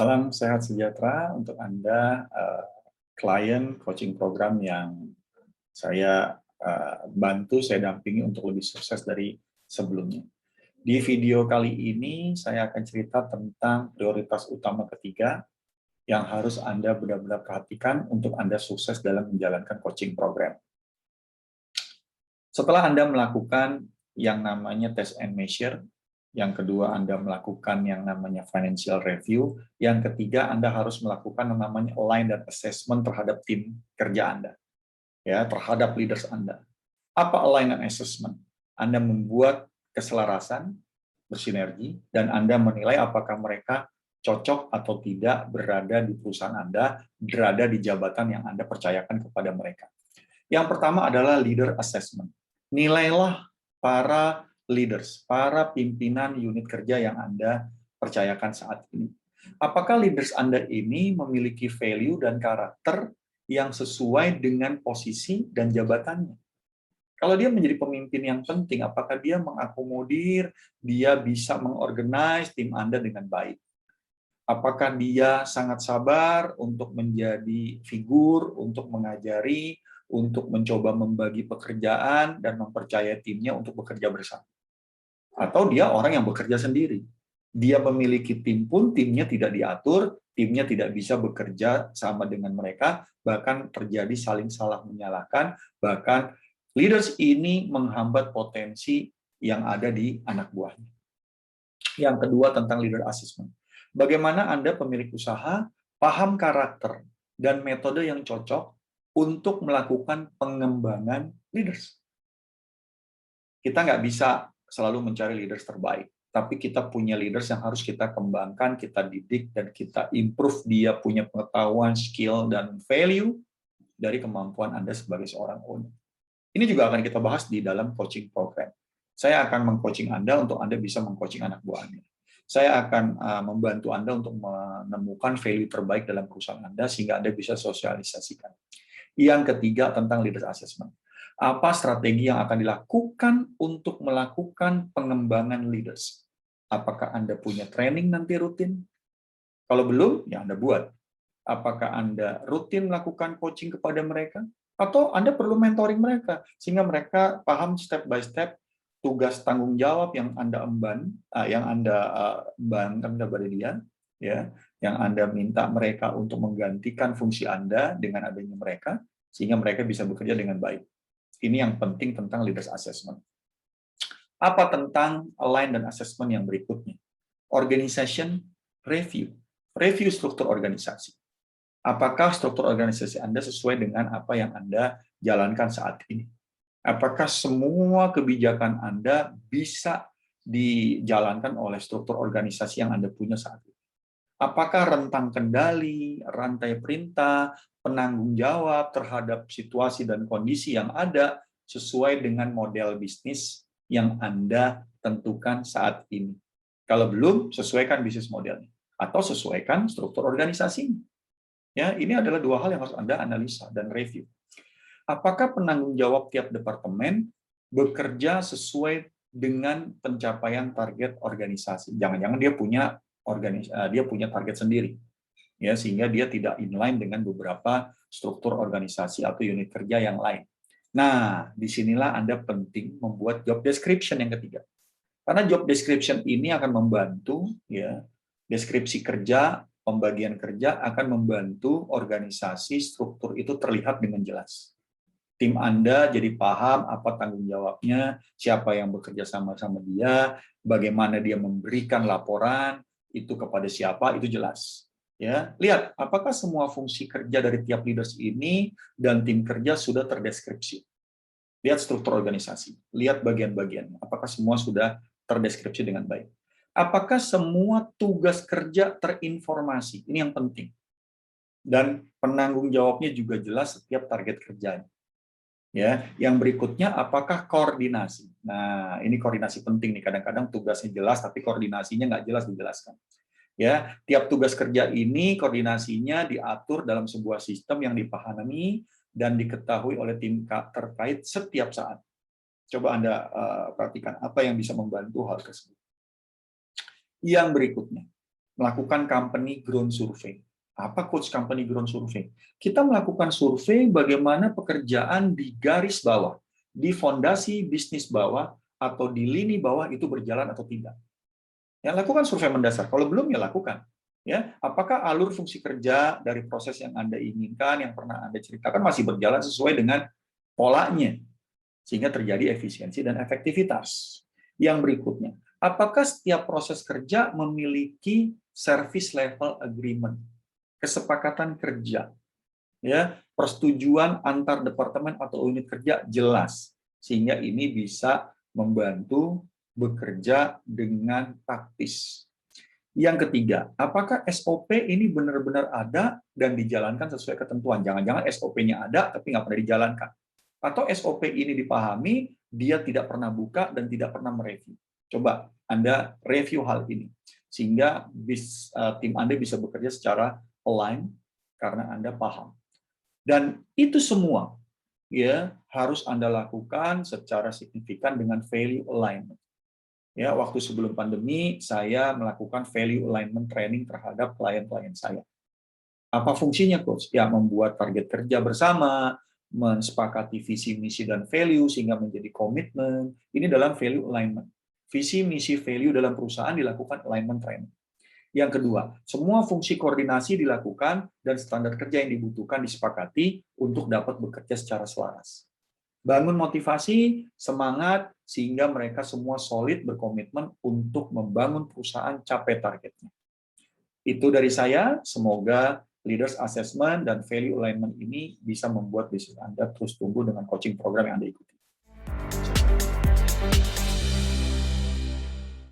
Salam sehat sejahtera untuk Anda, klien coaching program yang saya bantu, saya dampingi untuk lebih sukses dari sebelumnya. Di video kali ini, saya akan cerita tentang prioritas utama ketiga yang harus Anda benar-benar perhatikan untuk Anda sukses dalam menjalankan coaching program. Setelah Anda melakukan yang namanya test and measure, yang kedua Anda melakukan yang namanya financial review, yang ketiga Anda harus melakukan yang namanya align dan assessment terhadap tim kerja Anda, ya, terhadap leaders Anda. Apa align dan assessment? Anda membuat keselarasan, bersinergi, dan Anda menilai apakah mereka cocok atau tidak berada di perusahaan Anda, berada di jabatan yang Anda percayakan kepada mereka. Yang pertama adalah leader assessment. Nilailah para leaders, para pimpinan unit kerja yang Anda percayakan saat ini. Apakah leaders Anda ini memiliki value dan karakter yang sesuai dengan posisi dan jabatannya? Kalau dia menjadi pemimpin yang penting, apakah dia mengakomodir, dia bisa mengorganize tim Anda dengan baik? Apakah dia sangat sabar untuk menjadi figur, untuk mengajari, untuk mencoba membagi pekerjaan, dan mempercayai timnya untuk bekerja bersama? Atau dia orang yang bekerja sendiri? Dia memiliki tim pun, timnya tidak diatur, timnya tidak bisa bekerja sama dengan mereka, bahkan terjadi saling salah menyalahkan, bahkan leaders ini menghambat potensi yang ada di anak buahnya. Yang kedua tentang leader assessment. Bagaimana Anda pemilik usaha paham karakter dan metode yang cocok untuk melakukan pengembangan leaders. Kita nggak bisa selalu mencari leaders terbaik, tapi kita punya leaders yang harus kita kembangkan, kita didik, dan kita improve dia punya pengetahuan, skill, dan value dari kemampuan Anda sebagai seorang owner. Ini juga akan kita bahas di dalam coaching program. Saya akan meng-coaching Anda untuk Anda bisa meng-coaching anak buah Anda. Saya akan membantu Anda untuk menemukan value terbaik dalam perusahaan Anda sehingga Anda bisa sosialisasikan. Yang ketiga tentang leader assessment. Apa strategi yang akan dilakukan untuk melakukan pengembangan leaders? Apakah Anda punya training nanti rutin? Kalau belum, ya Anda buat. Apakah Anda rutin melakukan coaching kepada mereka? Atau Anda perlu mentoring mereka sehingga mereka paham step by step tugas tanggung jawab yang Anda embankan kepada dia, ya, yang Anda minta mereka untuk menggantikan fungsi Anda dengan adanya mereka, sehingga mereka bisa bekerja dengan baik. Ini yang penting tentang leaders assessment. Apa tentang align dan assessment yang berikutnya? Organization review. Review struktur organisasi. Apakah struktur organisasi Anda sesuai dengan apa yang Anda jalankan saat ini? Apakah semua kebijakan Anda bisa dijalankan oleh struktur organisasi yang Anda punya saat ini? Apakah rentang kendali, rantai perintah, penanggung jawab terhadap situasi dan kondisi yang ada sesuai dengan model bisnis yang Anda tentukan saat ini? Kalau belum, sesuaikan bisnis modelnya atau sesuaikan struktur organisasinya. Ya, ini adalah dua hal yang harus Anda analisa dan review. Apakah penanggung jawab tiap departemen bekerja sesuai dengan pencapaian target organisasi? Jangan-jangan dia punya target sendiri, ya, sehingga dia tidak inline dengan beberapa struktur organisasi atau unit kerja yang lain. Nah, disinilah Anda penting membuat job description yang ketiga. Karena job description ini akan membantu, ya, deskripsi kerja, pembagian kerja akan membantu organisasi struktur itu terlihat dengan jelas. Tim Anda jadi paham apa tanggung jawabnya, siapa yang bekerja sama-sama dia, bagaimana dia memberikan laporan itu kepada siapa, itu jelas. Ya, lihat apakah semua fungsi kerja dari tiap leaders ini dan tim kerja sudah terdeskripsi. Lihat struktur organisasi, lihat bagian-bagiannya, apakah semua sudah terdeskripsi dengan baik. Apakah semua tugas kerja terinformasi? Ini yang penting. Dan penanggung jawabnya juga jelas setiap target kerjanya. Ya, yang berikutnya apakah koordinasi? Nah, ini koordinasi penting nih. Kadang-kadang tugasnya jelas tapi koordinasinya nggak jelas dijelaskan. Ya, tiap tugas kerja ini koordinasinya diatur dalam sebuah sistem yang dipahami dan diketahui oleh tim terkait setiap saat. Coba Anda perhatikan apa yang bisa membantu hal tersebut. Yang berikutnya, melakukan company ground survey. Apa coach company ground survey? Kita melakukan survei bagaimana pekerjaan di garis bawah, di fondasi bisnis bawah, atau di lini bawah itu berjalan atau tidak. Yang lakukan survei mendasar. Kalau belum, ya lakukan. Ya, apakah alur fungsi kerja dari proses yang Anda inginkan, yang pernah Anda ceritakan, masih berjalan sesuai dengan polanya, sehingga terjadi efisiensi dan efektivitas. Yang berikutnya, apakah setiap proses kerja memiliki service level agreement, kesepakatan kerja, ya, persetujuan antar departemen atau unit kerja jelas, sehingga ini bisa membantu bekerja dengan taktis. Yang ketiga, apakah SOP ini benar-benar ada dan dijalankan sesuai ketentuan? Jangan-jangan SOP-nya ada tapi nggak pernah dijalankan. Atau SOP ini dipahami, dia tidak pernah buka dan tidak pernah mereview. Coba Anda review hal ini, sehingga tim Anda bisa bekerja secara align karena Anda paham. Dan itu semua ya harus Anda lakukan secara signifikan dengan value alignment. Ya, waktu sebelum pandemi saya melakukan value alignment training terhadap klien-klien saya. Apa fungsinya, coach? Ya, membuat target kerja bersama, mensepakati visi, misi, dan value sehingga menjadi komitmen. Ini dalam value alignment. Visi, misi, value dalam perusahaan dilakukan alignment training. Yang kedua, semua fungsi koordinasi dilakukan dan standar kerja yang dibutuhkan disepakati untuk dapat bekerja secara selaras. Bangun motivasi, semangat, sehingga mereka semua solid berkomitmen untuk membangun perusahaan capai targetnya. Itu dari saya, semoga leaders assessment dan value alignment ini bisa membuat bisnis Anda terus tumbuh dengan coaching program yang Anda ikuti.